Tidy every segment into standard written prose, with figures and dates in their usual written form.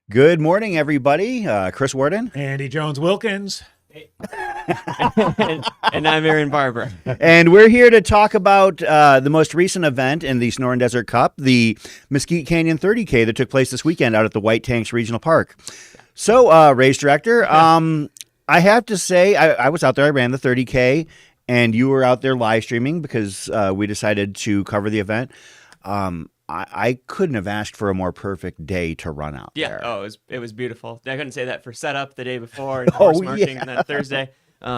Good morning, everybody. Chris Worden. Andy Jones-Wilkins. and I'm Aaron Barber. And we're here to talk about the most recent event in the Sonoran Desert Cup, the Mesquite Canyon 30K that took place this weekend out at the White Tanks Regional Park. So, race director, I have to say, I was out there, I ran the 30K, and you were out there live streaming because we decided to cover the event. I couldn't have asked for a more perfect day to run out there. Oh, it was beautiful. I couldn't say that for setup the day before and horse marking, and then Thursday.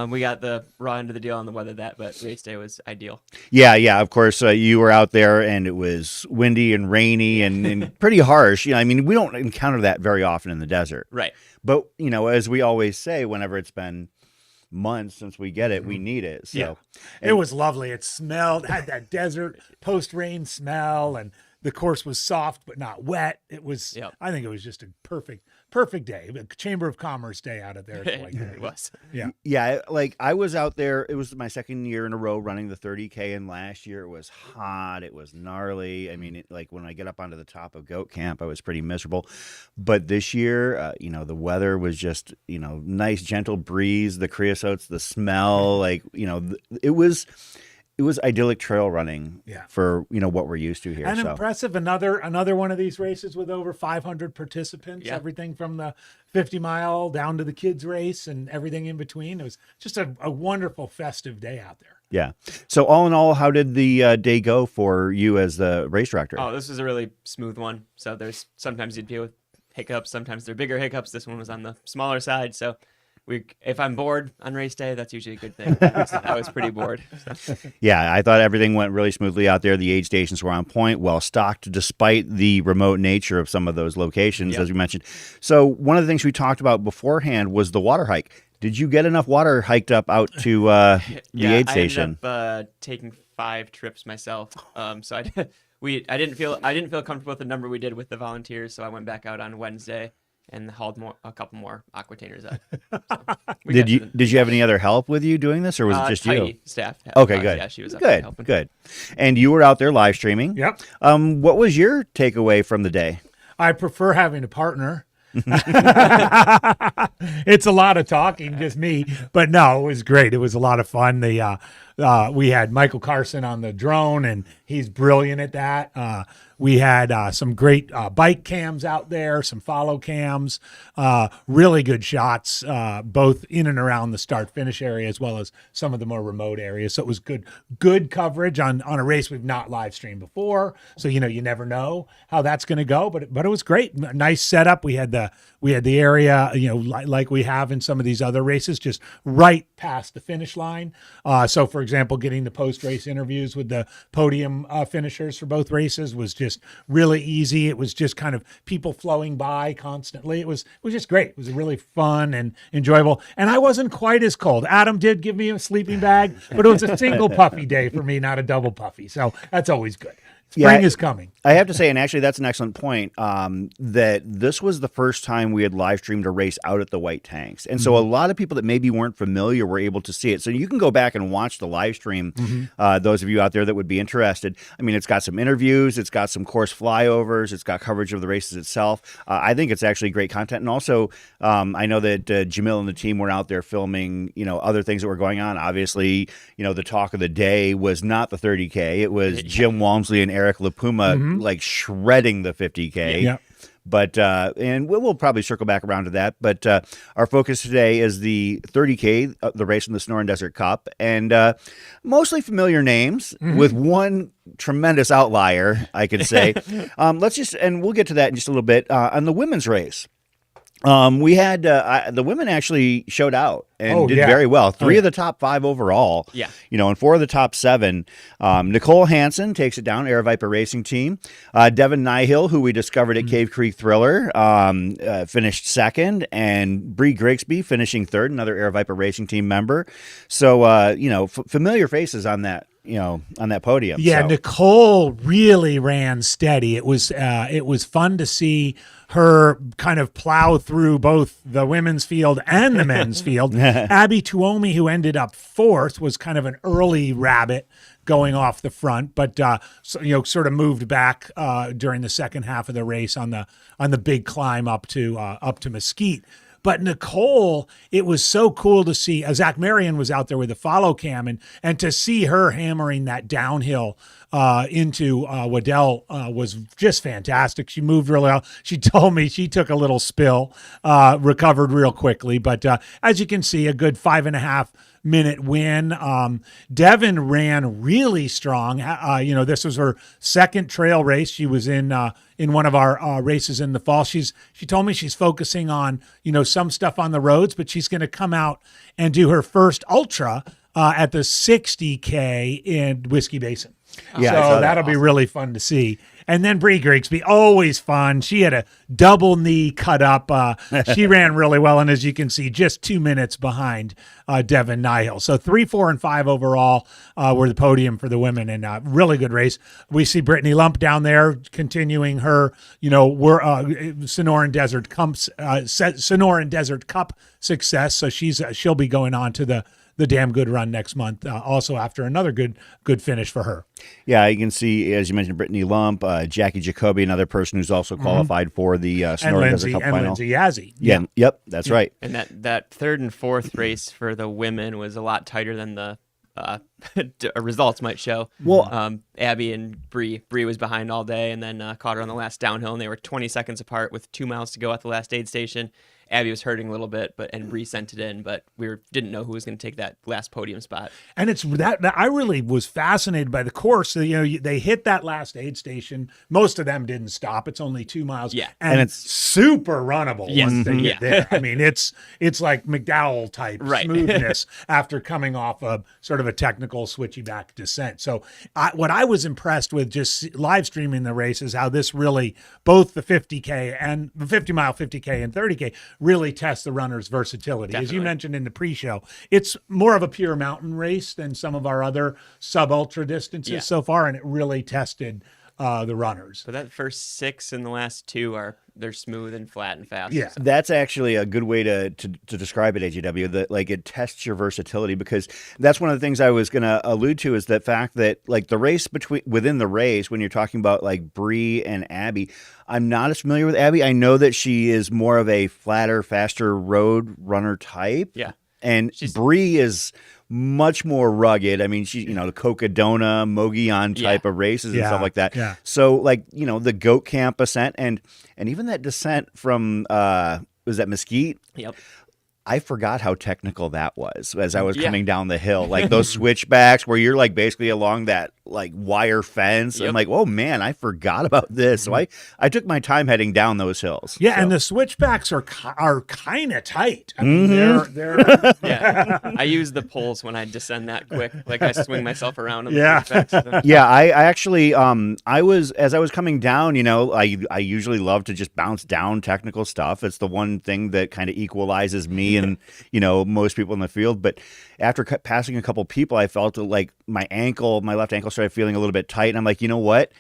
We got the raw end of the deal on the weather but race day was ideal. Yeah. Of course, you were out there, and it was windy and rainy and pretty harsh. You know, I mean, we don't encounter that very often in the desert. Right. But, you know, as we always say, whenever it's been months since we get it, we need it. So Yeah. It was lovely. It smelled, had that desert post-rain smell, and the course was soft but not wet. It was, I think it was just a perfect day. A Chamber of Commerce day out of there. It was. Yeah, like I was out there. It was my second year in a row running the 30K, and last year it was hot. It was gnarly. I mean, like when I get up onto the top of Goat Camp, I was pretty miserable. But this year, the weather was just, nice, gentle breeze, the creosotes, the smell, like, it was idyllic trail running for, what we're used to here. And impressive. Another one of these races with over 500 participants, everything from the 50-mile down to the kids race and everything in between. It was just a wonderful festive day out there. Yeah. So all in all, how did the day go for you as the race director? Oh, this was a really smooth one. So there's sometimes you'd deal with hiccups. Sometimes they're bigger hiccups. This one was on the smaller side. So if I'm bored on race day, that's usually a good thing. I was pretty bored. So. Yeah, I thought everything went really smoothly out there. The aid stations were on point, well stocked, despite the remote nature of some of those locations, as we mentioned. So one of the things we talked about beforehand was the water hike. Did you get enough water hiked up out to the aid station? I ended up taking 5 trips myself. So I didn't feel comfortable with the number we did with the volunteers, so I went back out on Wednesday and hauled a couple more aquatainers up. So did you have any other help with you doing this, or was it just you? Staff. Okay, good. Yeah, she was up there helping. Good. And you were out there live streaming. Yep. What was your takeaway from the day? I prefer having a partner. It's a lot of talking, just me, but no, it was great. It was a lot of fun. We had Michael Carson on the drone, and he's brilliant at that. We had some great bike cams out there, some follow cams, really good shots, both in and around the start-finish area as well as some of the more remote areas. So it was good coverage on a race we've not live streamed before. So you never know how that's going to go, but it was great. Nice setup. We had the area, like we have in some of these other races, just right past the finish line. So for example, getting the post-race interviews with the podium finishers for both races was just really easy. It was just kind of people flowing by constantly. It was just great. It was really fun and enjoyable. And I wasn't quite as cold. Adam did give me a sleeping bag, but it was a single puffy day for me, not a double puffy. So that's always good. Spring is coming. I have to say, and actually that's an excellent point, that this was the first time we had live streamed a race out at the White Tanks. And so a lot of people that maybe weren't familiar were able to see it. So you can go back and watch the live stream, those of you out there that would be interested. I mean, it's got some interviews, it's got some course flyovers, it's got coverage of the races itself. I think it's actually great content. And also, I know that Jamil and the team were out there filming, other things that were going on. Obviously, the talk of the day was not the 30K. It was Jim Walmsley and Eric LaPuma like shredding the 50K. Yeah. But and we'll probably circle back around to that. But our focus today is the 30K, the race in the Sonoran Desert Cup, and mostly familiar names with one tremendous outlier, I could say. We'll get to that in just a little bit on the women's race. We had the women actually showed out and did very well. 3 of the top 5 overall. Yeah. And 4 of the top 7. Nicole Hansen takes it down, Aravaipa Racing Team. Devin Nyhill, who we discovered at Cave Creek Thriller, finished second, and Bree Grigsby finishing third, another Aravaipa Racing Team member. So, familiar faces on that on that podium. Yeah, so. Nicole really ran steady. It was fun to see her kind of plow through both the women's field and the men's field. Abby Tuomi, who ended up fourth, was kind of an early rabbit going off the front, but sort of moved back during the second half of the race on the big climb up to Mesquite. But Nicole, it was so cool to see. Zach Marion was out there with a follow cam, and to see her hammering that downhill into Waddell was just fantastic. She moved really well. She told me she took a little spill, recovered real quickly. But as you can see, a good 5.5-minute win. Devin ran really strong. This was her second trail race. She was in one of our races in the fall. She told me she's focusing on, some stuff on the roads, but she's going to come out and do her first ultra at the 60K in Whiskey Basin. Yeah, so that'll be really fun to see. And then Bree Grigsby, always fun. She had a double knee cut up. She ran really well, and as you can see, just 2 minutes behind Devin Nihil. So 3, 4, and 5 overall were the podium for the women, and really good race. We see Brittany Lump down there continuing her, Sonoran Desert Cup success. So she'll be going on to the damn good run next month, also after another good finish for her. Yeah, you can see, as you mentioned, Brittany Lump, Jackie Jacoby, another person who's also qualified for the Sonoran Desert Cup final. And Lindsay Yazzie. Yeah. Yep, that's right. And that third and fourth race for the women was a lot tighter than the results might show. Well, Abby and Bree was behind all day, and then caught her on the last downhill, and they were 20 seconds apart with 2 miles to go at the last aid station. Abby was hurting a little bit, and Bree sent it in, but didn't know who was going to take that last podium spot. And it's that I really was fascinated by the course. So, they hit that last aid station. Most of them didn't stop. It's only 2 miles. Yeah. And it's super runnable once they get there. I mean, it's like McDowell type smoothness after coming off a sort of a technical switchy back descent. So what I was impressed with just live streaming the race is how this really, both the 50K and the 50 mile 50K and 30K really test the runner's versatility. Definitely. As you mentioned in the pre-show, it's more of a pure mountain race than some of our other sub-ultra distances so far, and it really tested the runners. But that first 6 and the last 2 they're smooth and flat and fast. Yeah, so. That's actually a good way to describe it, AJW, that it tests your versatility, because that's one of the things I was going to allude to, is the fact that the race within the race, when you're talking about Bree and Abby, I'm not as familiar with Abby. I know that she is more of a flatter, faster road runner type. Yeah. And Bree is much more rugged. I mean, she, the Cocodona, Mogollon type of races and stuff like that. Yeah. So, the Goat Camp ascent and even that descent from, was that Mesquite? Yep. I forgot how technical that was as I was coming down the hill. Those switchbacks where you're basically along that wire fence. Yep. I'm like, oh man, I forgot about this. So I took my time heading down those hills. Yeah, so. and the switchbacks are kind of tight. I mean, they're Yeah. I use the poles when I descend that quick. I swing myself around on the switchbacks. Yeah, I actually as I was coming down, I usually love to just bounce down technical stuff. It's the one thing that kind of equalizes me and most people in the field. But after passing a couple people, I felt like my left ankle started feeling a little bit tight, and I'm like, you know what?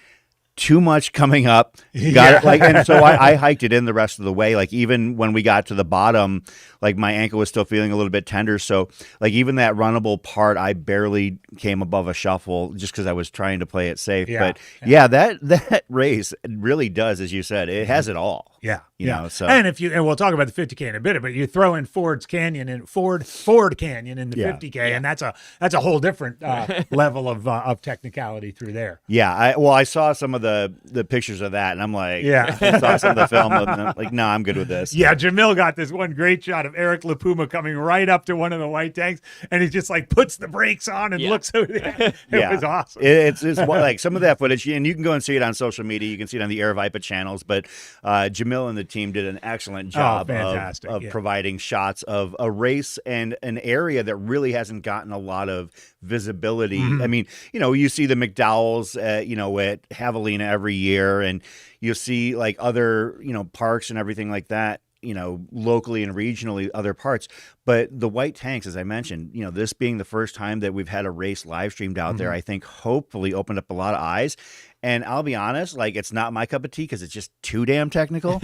Too much coming up. Got it. And so I hiked it in the rest of the way. Even when we got to the bottom, my ankle was still feeling a little bit tender. So even that runnable part, I barely came above a shuffle just because I was trying to play it safe. Yeah. But that race really does, as you said, it has it all. Yeah. You know, so. And we'll talk about the 50K in a bit, but you throw in Ford Canyon in the 50K, and that's a whole different level of technicality through there. Yeah. I saw some of the pictures of that, and I'm like, I saw some of the film, and I'm like, no, I'm good with this. Yeah. Jamil got this one great shot of Eric LaPuma coming right up to one of the white tanks, and he just puts the brakes on and looks over there. It was awesome. It's some of that footage, and you can go and see it on social media. You can see it on the Aravaipa channels, but Jamil and the team did an excellent job of providing shots of a race and an area that really hasn't gotten a lot of visibility. Mm-hmm. I mean, you see the McDowells, at Javelina every year, and you'll see other, parks and everything like that. locally and regionally other parts. But the white tanks, as I mentioned, this being the first time that we've had a race live streamed out there, I think hopefully opened up a lot of eyes. And I'll be honest, like, it's not my cup of tea because it's just too damn technical.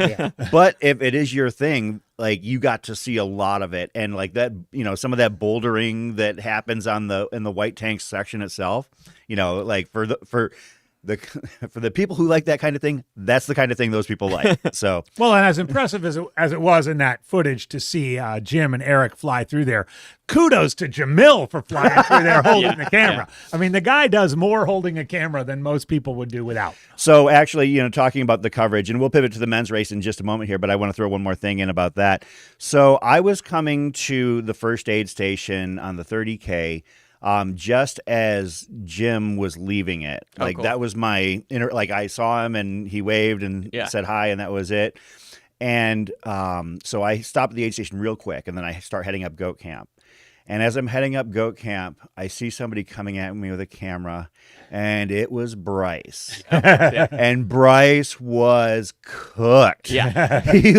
But if it is your thing, like, you got to see a lot of it. And like that, some of that bouldering that happens in the white tank section itself, like for the people who like that kind of thing, that's the kind of thing those people like. So, well, and as impressive as it was in that footage to see Jim and Eric fly through there, kudos to Jamil for flying through there holding the camera. I mean, the guy does more holding a camera than most people would do without. So actually, talking about the coverage, and we'll pivot to the men's race in just a moment here, but I want to throw one more thing in about that. So I was coming to the first aid station on the 30K just as Jim was leaving it. Cool. That was my I saw him and he waved and said hi, and that was it. And so I stopped at the aid station real quick, and then I start heading up goat camp. And as I'm heading up goat camp, I see somebody coming at me with a camera, and it was Bryce. And Bryce was cooked. Yeah. I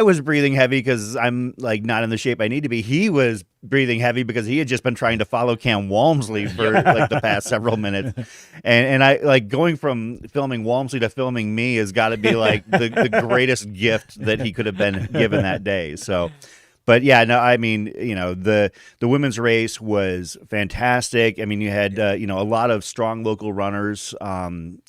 was breathing heavy because I'm like not in the shape I need to be. He was breathing heavy because he had just been trying to follow Cam Walmsley for like the past several minutes. And I like going from filming Walmsley to filming me has got to be like the greatest gift that he could have been given that day. So, but yeah, no, I mean, the women's race was fantastic. I mean, you had, a lot of strong local runners, and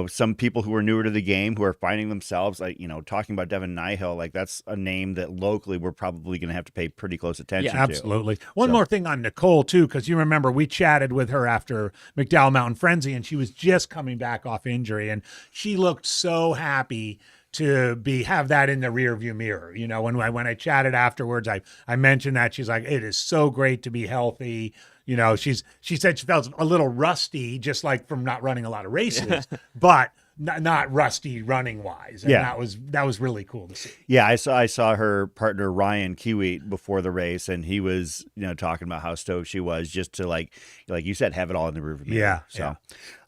some people who are newer to the game who are finding themselves, like, talking about Devin Nihill, like that's a name that locally we're probably going to have to pay pretty close attention to. Absolutely. One more thing on Nicole too, because you remember we chatted with her after McDowell Mountain Frenzy, and she was just coming back off injury, and she looked so happy to have that in the rear view mirror. When I chatted afterwards, I mentioned that. She's like, it is so great to be healthy. She said she felt a little rusty, just like from not running a lot of races, but not rusty running wise. And that was really cool to see. Yeah, I saw her partner Ryan Kiewit before the race, and he was talking about how stoked she was just to like you said, have it all in the rearview mirror. Yeah. So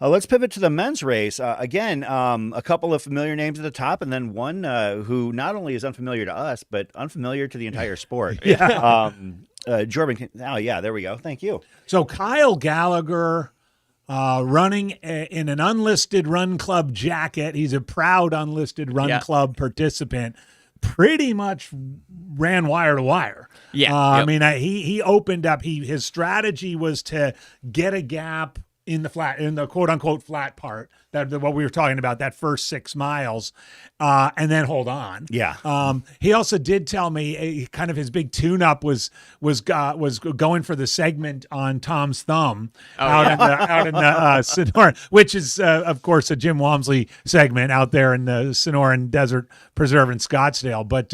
let's pivot to the men's race. Again, a couple of familiar names at the top, and then one who not only is unfamiliar to us, but unfamiliar to the entire sport. Jordan. Oh yeah, there we go. Thank you. So Kyle Gallagher, running in an unlisted run club jacket. He's a proud unlisted run club participant. Pretty much ran wire to wire. I mean, he opened up. His strategy was to get a gap in the quote unquote flat part, that what we were talking about, that first 6 miles, and then hold on. He also did tell me kind of his big tune-up was going for the segment on Tom's Thumb out in the Sonoran, which is of course a Jim Walmsley segment out there in the Sonoran Desert Preserve in Scottsdale, but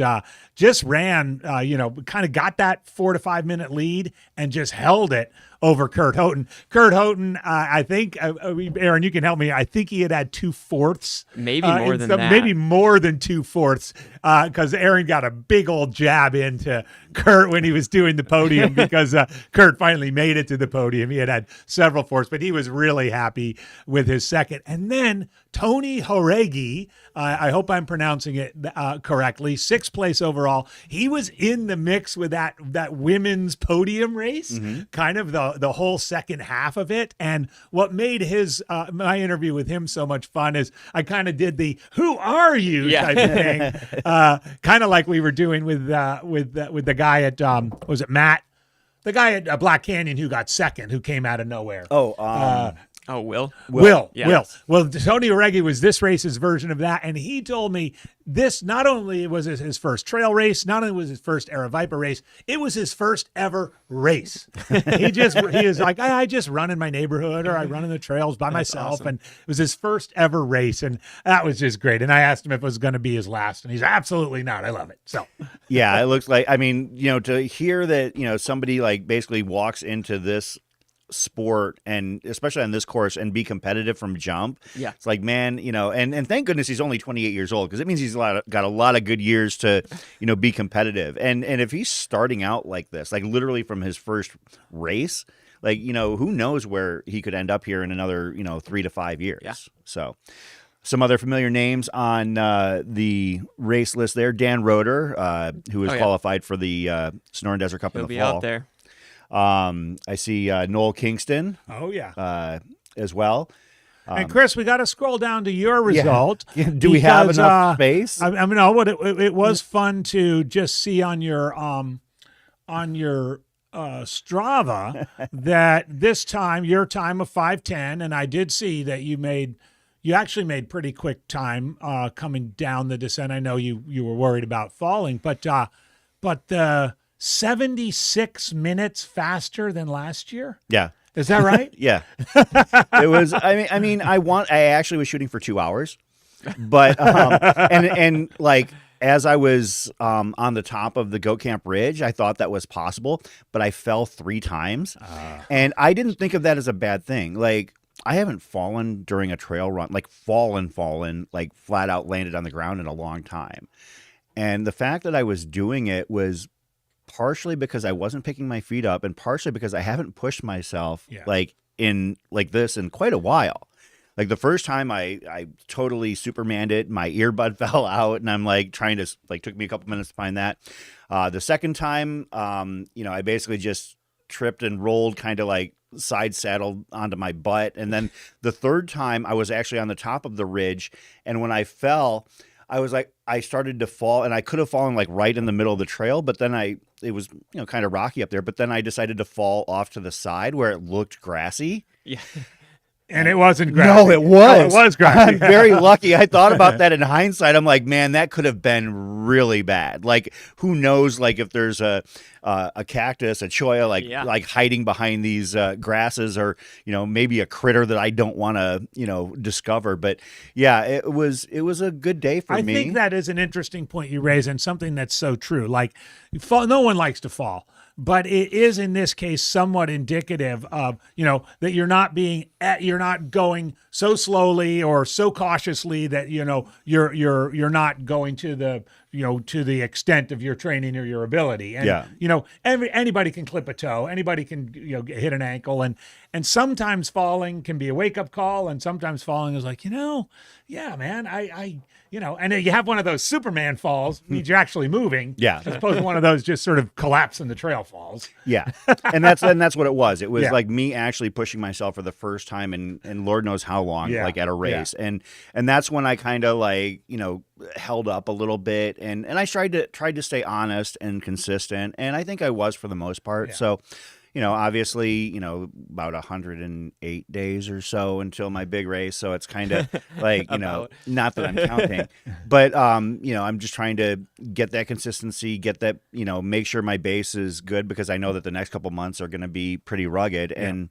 just ran, kind of got that 4 to 5 minute lead and just held it over Kurt Houghton. Kurt Houghton, I think, Aaron, you can help me. I think he had 2/4. Maybe more than that. Maybe more than 2/4, because Aaron got a big old jab into Kurt when he was doing the podium, because Kurt finally made it to the podium. He had several fourths, but he was really happy with his second. And then Tony Horegi, I hope I'm pronouncing it correctly, 6th place overall. He was in the mix with that women's podium race, kind of the whole second half of it. And what made my interview with him so much fun is I kind of did the "Who are you?" type of thing, kind of like we were doing with the guy at was it Matt, the guy at Black Canyon who got second, who came out of nowhere. Will. Will. Yes. Well, Tony Oregi was this race's version of that, and he told me this not only was it his first trail race, not only was his first Aravaipa race, it was his first ever race. He is like, I just run in my neighborhood, or I run in the trails by myself, awesome. And it was his first ever race, and that was just great. And I asked him if it was going to be his last, and he's absolutely not. I love it. So yeah, it looks like, I mean, to hear that, somebody like basically walks into this sport, and especially on this course, and be competitive from jump. Yeah, it's like, man, and thank goodness he's only 28 years old, because it means he's got a lot of good years to be competitive. And if he's starting out like this, like literally from his first race, like who knows where he could end up here in another 3 to 5 years. Yeah. So Some other familiar names on the race list there. Dan Roeder, who is qualified for the Sonoran Desert Cup in the He'll be fall. out there. I see Noel Kingston. Oh, yeah. As well. And Chris, we got to scroll down to your result. Yeah. Do we have enough space? I mean, no, but it was fun to just see on your Strava that this time your time of 5:10, and I did see that you actually made pretty quick time coming down the descent. I know you were worried about falling, but 76 minutes faster than last year. Yeah. Is that right? Yeah. It was, I actually was shooting for 2 hours, but, and like, as I was on the top of the Goat Camp Ridge, I thought that was possible, but I fell 3 times. And I didn't think of that as a bad thing. Like, I haven't fallen during a trail run, like fallen, like flat out landed on the ground in a long time. And the fact that I was doing it was partially because I wasn't picking my feet up, and partially because I haven't pushed myself like this in quite a while. Like the first time I totally Supermaned it, my earbud fell out, and I'm like trying to, like, took me a couple minutes to find that. The second time, I basically just tripped and rolled, kind of like side saddled onto my butt. And then the third time I was actually on the top of the ridge, and when I fell, I was like, I started to fall, and I could have fallen like right in the middle of the trail, but then it was, kind of rocky up there, but then I decided to fall off to the side where it looked grassy. Yeah. And it wasn't grassy. No, it was. No, it was grassy. I'm very lucky. I thought about that in hindsight. I'm like, man, that could have been really bad. Like, who knows? Like, if there's a cactus, a cholla, like hiding behind these grasses, or maybe a critter that I don't want to discover. But yeah, it was a good day for me. I think that is an interesting point you raise, and something that's so true. Like, no one likes to fall. But it is in this case somewhat indicative of, that you're not going so slowly or so cautiously that, you're not going to the extent of your training or your ability. And, anybody can clip a toe, anybody can, hit an ankle, and sometimes falling can be a wake up call. And sometimes falling is like, yeah, man, and you have one of those Superman falls, means you're actually moving. Yeah. As opposed to one of those just sort of collapse in the trail falls. Yeah. And that's what it was. It was like me actually pushing myself for the first time and Lord knows how long, like at a race. Yeah. And that's when I kind of held up a little bit, and I tried to stay honest and consistent. And I think I was for the most part. Yeah. So, obviously, about 108 days or so until my big race. So it's kind of like, not that I'm counting, but, I'm just trying to get that consistency, get that, make sure my base is good, because I know that the next couple months are going to be pretty rugged. Yeah. And,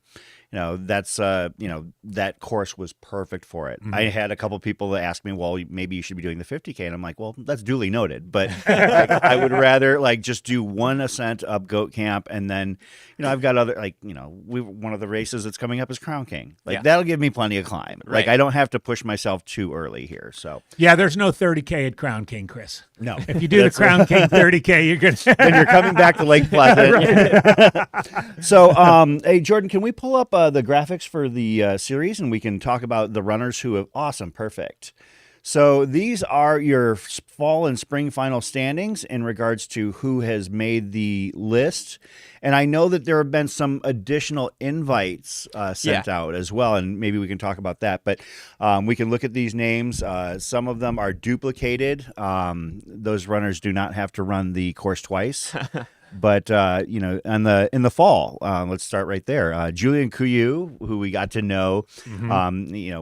that's, that course was perfect for it. Mm-hmm. I had a couple people that asked me, well, maybe you should be doing the 50K. And I'm like, well, that's duly noted. But I would rather just do one ascent up Goat Camp. And then, I've got other, one of the races that's coming up is Crown King. That'll give me plenty of climb. Right. I don't have to push myself too early here. So yeah, there's no 30K at Crown King, Chris. No. If you do the Crown King 30K, you're good. Then you're coming back to Lake Pleasant. So, hey, Jordan, can we pull up the graphics for the series, and we can talk about the runners who have perfect. So these are your fall and spring final standings in regards to who has made the list. And I know that there have been some additional invites sent out as well, and maybe we can talk about that. But we can look at these names. Some of them are duplicated. Those runners do not have to run the course twice. But, in the fall, let's start right there. Julian Couillou, who we got to know,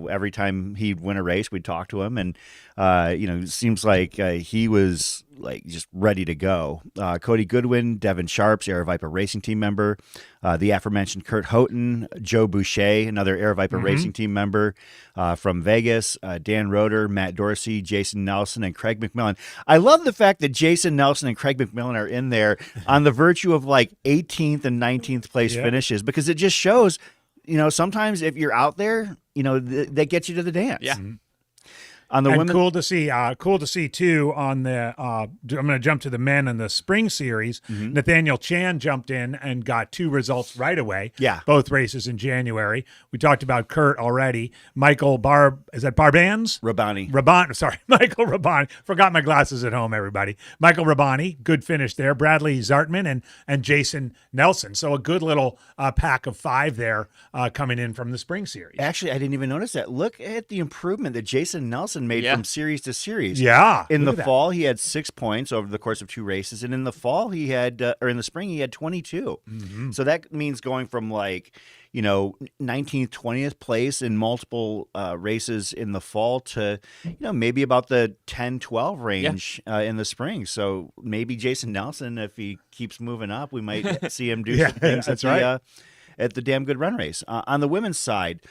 every time he'd win a race, we'd talk to him. And, it seems like he was just ready to go. Cody Goodwin, Devin Sharps, Aravaipa Racing Team member, the aforementioned Kurt Houghton, Joe Boucher, another Aravaipa Racing Team member from Vegas, Dan Roeder, Matt Dorsey, Jason Nelson, and Craig McMillan. I love the fact that Jason Nelson and Craig McMillan are in there on the virtue of 18th and 19th place finishes, because it just shows, sometimes if you're out there, that gets you to the dance. Yeah. On the and women, cool to see too on the I'm going to jump to the men in the spring series. Nathaniel Chan jumped in and got 2 results right away. Yeah. Both races in January. We talked about Kurt already. Michael Barbans? Michael Rabani. Forgot my glasses at home, everybody. Michael Rabani, good finish there. Bradley Zartman and Jason Nelson. So a good little pack of 5 there coming in from the spring series. actually, I didn't even notice that. Look at the improvement that Jason Nelson made from series to series. Yeah. In the look at that. fall, he had 6 points over the course of 2 races, and in the fall, he had, or in the spring, he had 22. So that means going from 19th, 20th place in multiple races in the fall to, maybe about the 10, 12 range in the spring. So maybe Jason Nelson, if he keeps moving up, we might see him do some things that's at the Damn Good Run race. On the women's side,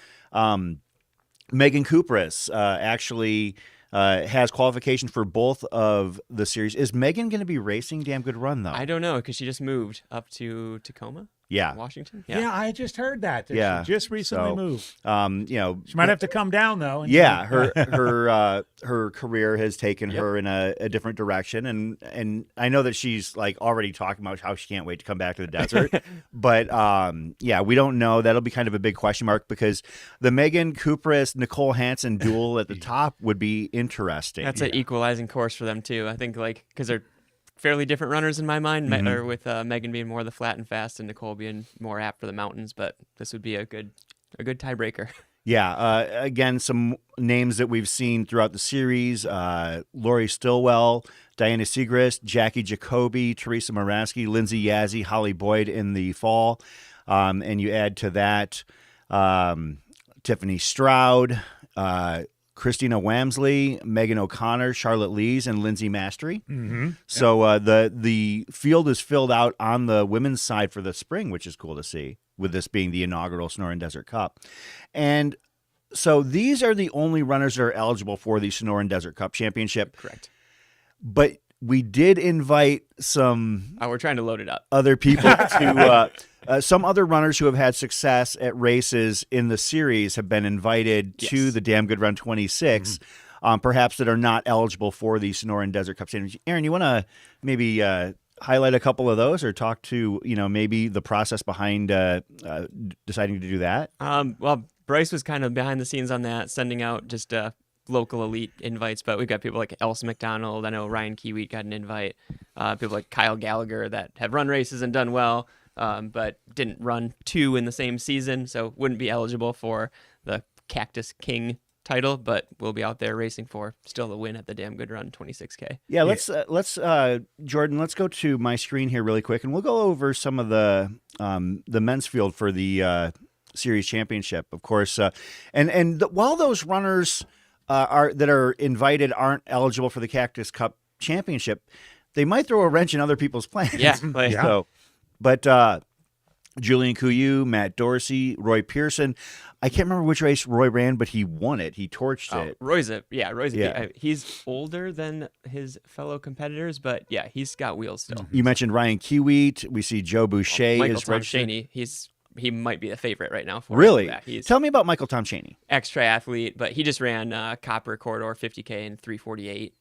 Megan Kupras actually has qualification for both of the series. Is Megan going to be racing Damn Good Run, though? I don't know, because she just moved up to Tacoma, Yeah. Washington. Yeah, I just heard that. She just recently moved. She might have to come down though. Her career has taken her in a different direction, and I know that she's already talking about how she can't wait to come back to the desert. But we don't know. That'll be kind of a big question mark because the Megan Kupras Nicole Hansen duel at the top would be interesting. That's an equalizing course for them too. I think because they're fairly different runners in my mind, or with Megan being more the flat and fast and Nicole being more apt for the mountains. But this would be a good tiebreaker. Yeah. Again, some names that we've seen throughout the series: Lori Stillwell, Diana Segrist, Jackie Jacoby, Teresa Moraski, Lindsay Yazzie, Holly Boyd in the fall, and you add to that Tiffany Stroud, Christina Wamsley, Megan O'Connor, Charlotte Lees, and Lindsay Mastery. So the field is filled out on the women's side for the spring, which is cool to see, with this being the inaugural Sonoran Desert Cup. And so these are the only runners that are eligible for the Sonoran Desert Cup Championship. Correct. But we did invite some We're trying to load it up. other people to some other runners who have had success at races in the series have been invited to the Damn Good Run 26, perhaps that are not eligible for the Sonoran Desert Cup Championship. Aaron, you want to maybe highlight a couple of those or talk to, maybe the process behind deciding to do that? Well, Bryce was kind of behind the scenes on that, sending out just local elite invites, but we've got people like Elsa McDonald. I know Ryan Kiewit got an invite. People like Kyle Gallagher that have run races and done well, but didn't run 2 in the same season, so wouldn't be eligible for the Cactus King title, but we'll be out there racing for still the win at the Damn Good Run 26K. Yeah, let's Jordan, let's go to my screen here really quick, and we'll go over some of the men's field for the series championship, of course. While those runners that are invited aren't eligible for the Cactus Cup Championship, they might throw a wrench in other people's plans. Yeah. So, but Julian Couillou, Matt Dorsey, Roy Pearson. I can't remember which race Roy ran, but he won it. He torched it. Roy's he's older than his fellow competitors, but yeah, he's got wheels still. You mentioned Ryan Kiewit. We see Joe Boucher Michael is Tom registered. Shaney, he might be the favorite right now. Really? He's Tell me about Michael Tom Shaney. ex-triathlete, but he just ran Copper Corridor 50K in 3:48.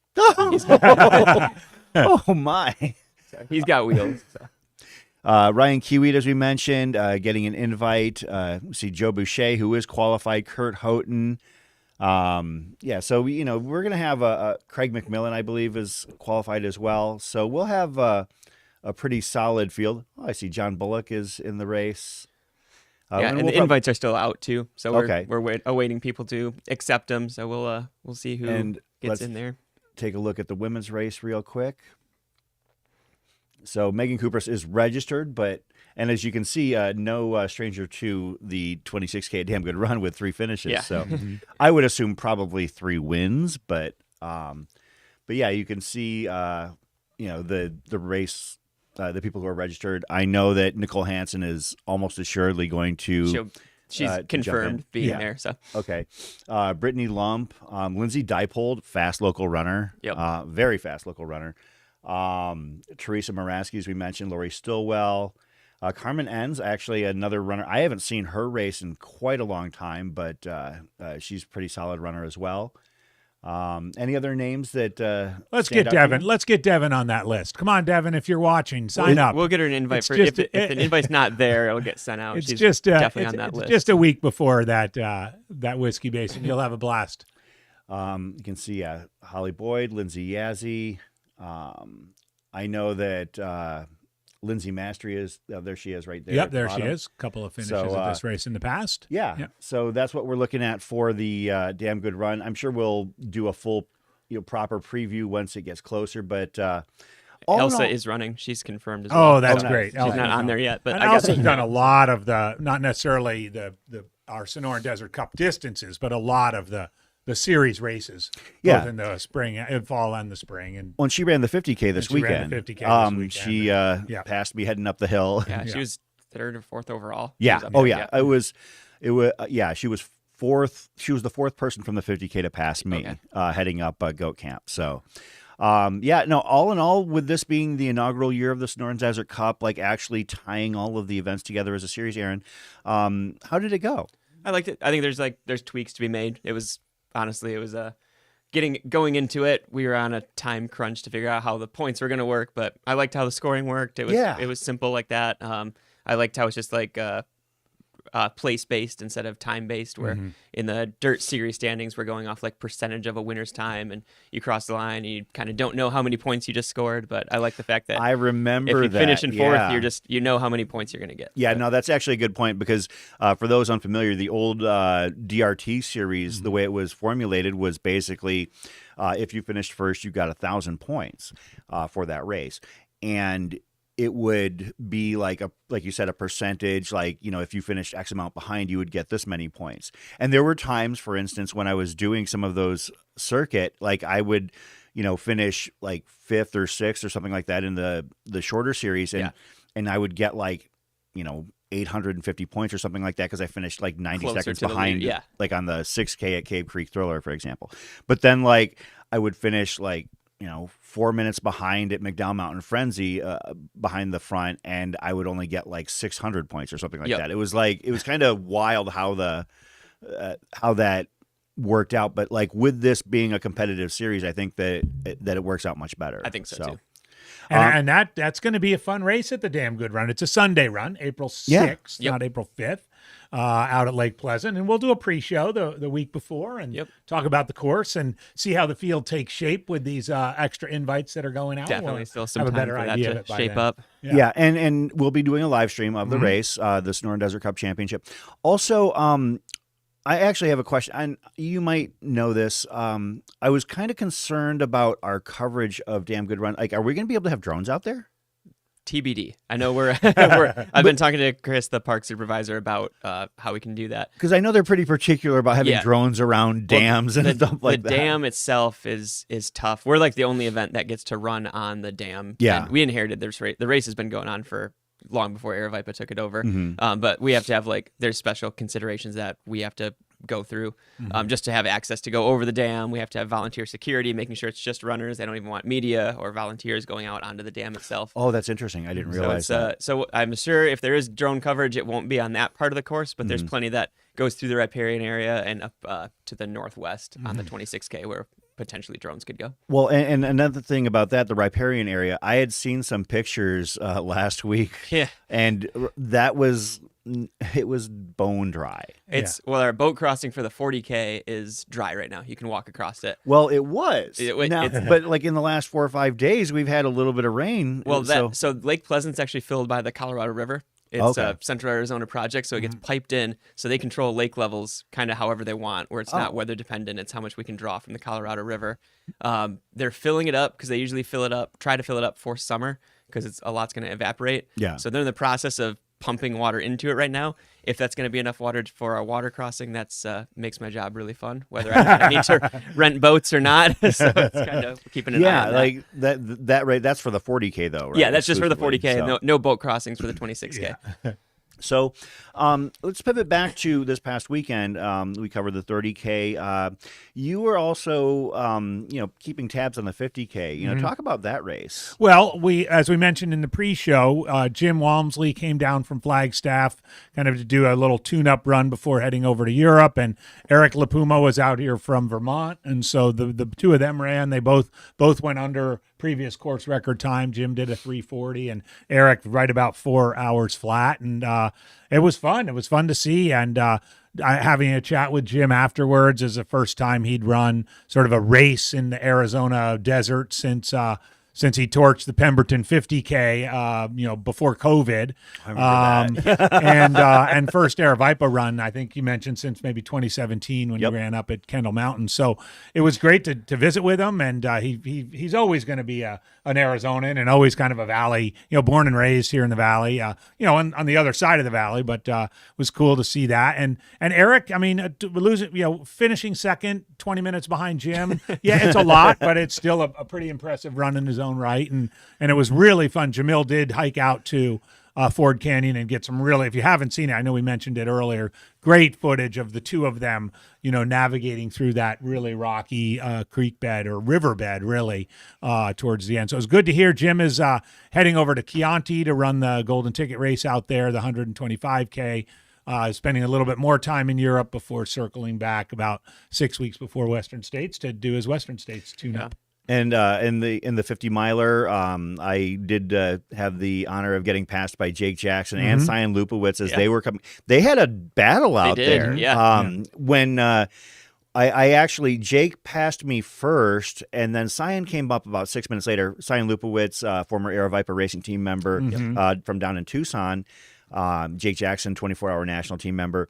Oh my! So he's got wheels. So. Ryan Kiewit, as we mentioned, getting an invite. We see Joe Boucher, who is qualified. Kurt Houghton. So we're gonna have Craig McMillan, I believe, is qualified as well. So we'll have a pretty solid field. Oh, I see John Bullock is in the race. And the invites are still out too, so we're awaiting people to accept them. So we'll see who gets in there. Take a look at the women's race real quick. So Megan Kupras is registered, and as you can see, no stranger to the 26K Damn Good Run with 3 finishes. Yeah. So I would assume probably 3 wins, but yeah, you can see the race. The people who are registered. I know that Nicole Hansen is almost assuredly going to. She's confirmed being there. So okay, Brittany Lump, Lindsay Diepold, fast local runner. Yep. Very fast local runner. Teresa Moraski, as we mentioned, Lori Stillwell, Carmen Enns, actually another runner. I haven't seen her race in quite a long time, but she's a pretty solid runner as well. Any other names that Let's stand get out to Devin. you? Let's get Devin on that list. Come on, Devin, if you're watching, sign up. We'll get her an invite. It's For just- if the invite's not there, it'll get sent out. It's She's just definitely it's, on that it's list. just a week before that that whiskey basin. You'll have a blast. You can see Holly Boyd, Lindsay Yazzie. I know that Lindsay Mastery is there. She is right there. Yep, at the there she bottom. is. A couple of finishes So, of this race in the past. Yeah. Yep. So that's what we're looking at for the Damn Good Run. I'm sure we'll do a full, proper preview once it gets closer. But all in Elsa all- is running. She's confirmed as well. Oh, that's nice. great. She's She's not on there yet, but And I got Elsa's the done a lot of the, not necessarily our Sonoran Desert Cup distances, but a lot of the series races. Yeah. Both in the spring, fall and the spring. And when she ran the 50K this she ran weekend, the 50K this weekend. she Yeah. passed me heading up the hill. Yeah, Yeah. she was third or fourth overall. Yeah. She was up Oh, there, yeah. It was. Yeah. She was fourth. She was the fourth person from the 50K to pass me, Okay. heading up Goat Camp. So, yeah. No. All in all, with this being the inaugural year of the Sonoran Desert Cup, like actually tying all of the events together as a series, Aaron, how did it go? I liked it. I think there's tweaks to be made. It was going into it. We were on a time crunch to figure out how the points were going to work, but I liked how the scoring worked. It was simple like that. I liked how it's just like place based instead of time based. Where in the dirt series standings, we're going off like percentage of a winner's time, and you cross the line, and you kind of don't know how many points you just scored. But I like the fact that I remember if you that. finish in fourth, Yeah. you know how many points you're going to get. Yeah, no, that's actually a good point because for those unfamiliar, the old DRT series, the way it was formulated was basically if you finished first, you got 1,000 points for that race, and it would be like you said, a percentage. Like if you finished X amount behind, you would get this many points. And there were times, for instance, when I was doing some of those circuit, like I would finish like fifth or sixth or something like that in the shorter series, and I would get like 850 points or something like that because I finished like 90 Closer seconds to the behind, lead, yeah. like on the 6K at Cave Creek Thriller, for example. But then like I would finish like 4 minutes behind at McDowell Mountain Frenzy behind the front, and I would only get like 600 points or something like that. It was kind of wild how that worked out. But like with this being a competitive series, I think that it works out much better. I think so too. And that's going to be a fun race at the Damn Good Run. It's a Sunday run, April 6th, not April 5th, out at Lake Pleasant. And we'll do a pre-show the week before and talk about the course and see how the field takes shape with these extra invites that are going out. Definitely still some have a time better for idea that of it to by shape then. up. Yeah, and we'll be doing a live stream of the race, the Sonoran Desert Cup Championship. Also, I actually have a question, and you might know this. I was kind of concerned about our coverage of Damn Good Run. Like, are we going to be able to have drones out there? TBD. I know I've been talking to Chris, the park supervisor, about how we can do that. Because I know they're pretty particular about having drones around dams and stuff like that. The dam itself is tough. We're like the only event that gets to run on the dam. Yeah. And we inherited this race. The race has been going on for long before Aravaipa took it over. But we have to have there's special considerations that we have to go through just to have access to go over the dam. We have to have volunteer security, making sure it's just runners. They don't even want media or volunteers going out onto the dam itself. Oh, that's interesting. I didn't realize that. So I'm sure if there is drone coverage, it won't be on that part of the course, but there's plenty that goes through the riparian area and up to the northwest on the 26K where potentially drones could go. Well, and another thing about that, the riparian area, I had seen some pictures last week. Yeah. And it was bone dry. Well, our boat crossing for the 40K is dry right now. You can walk across it. Well, it was. Now, but like in the last 4 or 5 days, we've had a little bit of rain. Well, so Lake Pleasant's actually filled by the Colorado River. It's a Central Arizona project, so it gets piped in. So they control lake levels kind of however they want, where it's not weather dependent. It's how much we can draw from the Colorado River. They're filling it up because they usually try to fill it up for summer because a lot's going to evaporate. Yeah. So they're in the process of pumping water into it right now. If that's going to be enough water for our water crossing, that's makes my job really fun, whether I need to rent boats or not. So it's kind of keeping an eye on that. like that right. That's for the 40K though, right? Yeah, that's just for the 40K. So. No boat crossings for the 26K. Yeah. So let's pivot back to this past weekend. We covered the 30K. You were also, keeping tabs on the 50K. Talk about that race. Well, as we mentioned in the pre-show, Jim Walmsley came down from Flagstaff kind of to do a little tune-up run before heading over to Europe, and Eric LaPuma was out here from Vermont, and so the two of them ran. They both went under previous course record time. Jim did a 3:40, and Eric right about 4 hours flat, and it was fun. It was fun to see, and having a chat with Jim afterwards is the first time he'd run sort of a race in the Arizona desert since he torched the Pemberton 50K, before COVID. I remember that. And first Aravaipa run, I think you mentioned, since maybe 2017 when he ran up at Kendall Mountain. So it was great to visit with him, and he's always going to be an Arizonan and always kind of a Valley, born and raised here in the Valley, on the other side of the Valley, but it was cool to see that. And Eric, finishing second, 20 minutes behind Jim. Yeah, it's a lot, but it's still a pretty impressive run in his own right, and it was really fun. Jamil did hike out to Ford Canyon and get some really, if you haven't seen it, I know we mentioned it earlier, great footage of the two of them, navigating through that really rocky creek bed or river bed, really, towards the end. So it was good to hear. Jim is heading over to Chianti to run the Golden Ticket race out there, the 125K. Spending a little bit more time in Europe before circling back about 6 weeks before Western States to do his Western States tune-up. And in the 50 miler, I did have the honor of getting passed by Jake Jackson and Cyan Lupowitz as they were coming. They had a battle out there. When I actually, Jake passed me first, and then Cyan came up about 6 minutes later. Cyan Lupowitz, former Aravaipa Racing Team member from down in Tucson. Jake Jackson, 24-hour national team member.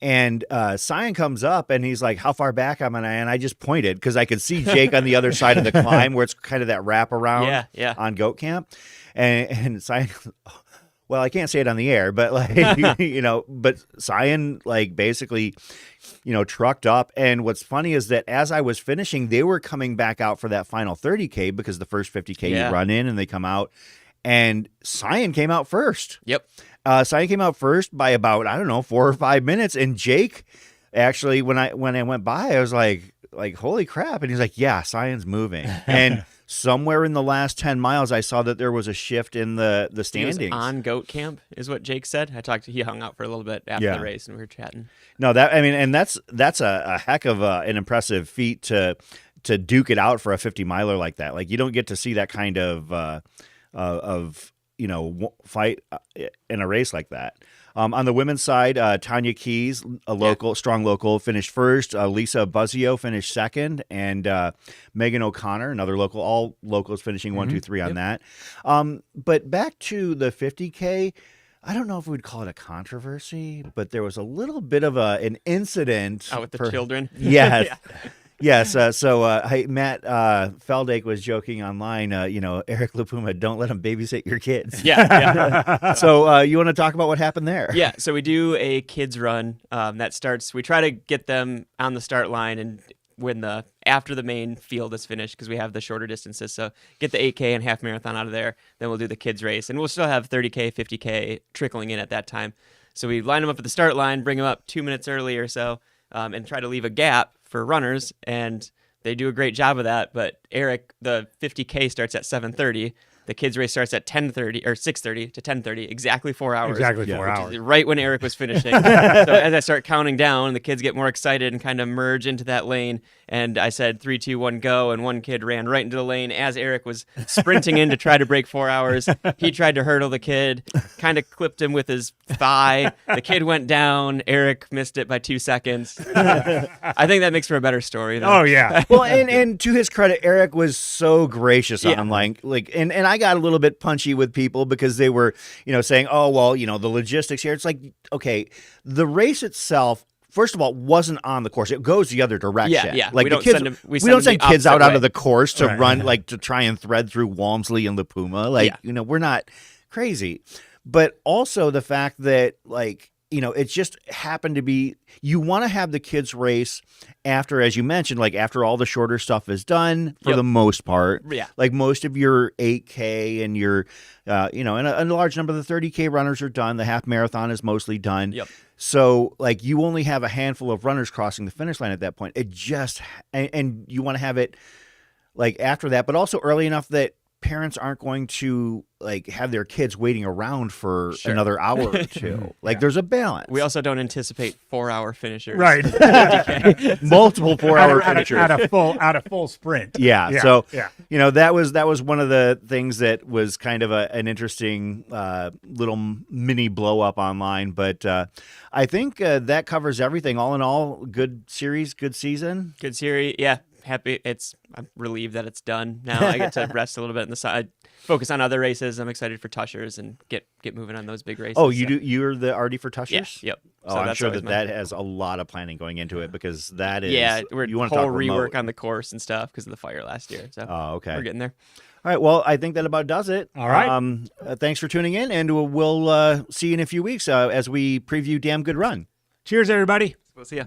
And Cyan comes up and he's like, how far back am I? And I just pointed because I could see Jake on the other side of the climb where it's kind of that wraparound on Goat Camp. And Cyan, well, I can't say it on the air, but but Cyan basically, trucked up. And what's funny is that as I was finishing, they were coming back out for that final 30K because the first 50K you run in and they come out. And Cyan came out first. Yep. Cyan came out first by about, 4 or 5 minutes. And Jake, actually, when I went by, I was like, holy crap. And he's like, yeah, Cyan's moving. And somewhere in the last 10 miles, I saw that there was a shift in the standings. He was on Goat Camp, is what Jake said. He hung out for a little bit after the race, and we were chatting. No, that's a heck of an impressive feat to duke it out for a 50 miler like that. Like, you don't get to see that kind of fight in a race like that. On the women's side, Tanya Keys, a strong local, finished first. Lisa Buzzio finished second, and Megan O'Connor, another local. All locals finishing 1, 2, 3 on that. But back to the 50K. I don't know if we'd call it a controversy, but there was a little bit of an incident with the children. Yes. Yes, Matt Feldake was joking online, Eric LaPuma, don't let him babysit your kids. Yeah. So you want to talk about what happened there? Yeah, so we do a kids run that starts, we try to get them on the start line and after the main field is finished, because we have the shorter distances, so get the 8K and half marathon out of there, then we'll do the kids race, and we'll still have 30K, 50K trickling in at that time. So we line them up at the start line, bring them up 2 minutes early or so, and try to leave a gap for runners, and they do a great job of that. But Eric, the 50K starts at 7:30. The kids race starts at 10:30 or 6:30 to 10:30, exactly 4 hours. Exactly 4 hours. Right when Eric was finishing. So as I start counting down, the kids get more excited and kind of merge into that lane. And I said 3, 2, 1, go, and one kid ran right into the lane as Eric was sprinting in to try to break 4 hours. He tried to hurdle the kid, kind of clipped him with his thigh. The kid went down. Eric missed it by 2 seconds. I think that makes for a better story, though. Oh yeah. Well, and to his credit, Eric was so gracious online. And I got a little bit punchy with people because they were, saying, oh, well, the logistics here. It's like, okay, the race itself, first of all, wasn't on the course. It goes the other direction. Yeah. Like we don't send kids out of the course to run, to try and thread through Walmsley and LaPuma. We're not crazy. But also the fact that, it just happened to be, you want to have the kids race after, as you mentioned, like after all the shorter stuff is done for the most part. Yeah. Like most of your 8K and your, and a large number of the 30K runners are done. The half marathon is mostly done. Yep. So like you only have a handful of runners crossing the finish line at that point. It just, and you want to have it like after that, but also early enough that parents aren't going to like have their kids waiting around for another hour or two. Like there's a balance. We also don't anticipate 4-hour finishers. Right. Multiple 4-hour finishers at a full sprint. Yeah. So that was one of the things that was kind of an interesting little mini blow up online. But I think that covers everything. All in all, good series, good season. Good series. Yeah. Happy. I'm relieved that it's done. Now I get to rest a little bit on the side, focus on other races. I'm excited for Tushers and get moving on those big races. Oh, you're the RD for Tushers? Yeah, yep. Oh, So I'm that's sure always that has a lot of planning going into it because that is we're you want whole to talk remote. rework on the course and stuff because of the fire last year. So okay. we're getting there. All right. Well, I think that about does it. All right. Thanks for tuning in, and we'll see you in a few weeks as we preview Damn Good Run. Cheers, everybody. We'll see ya.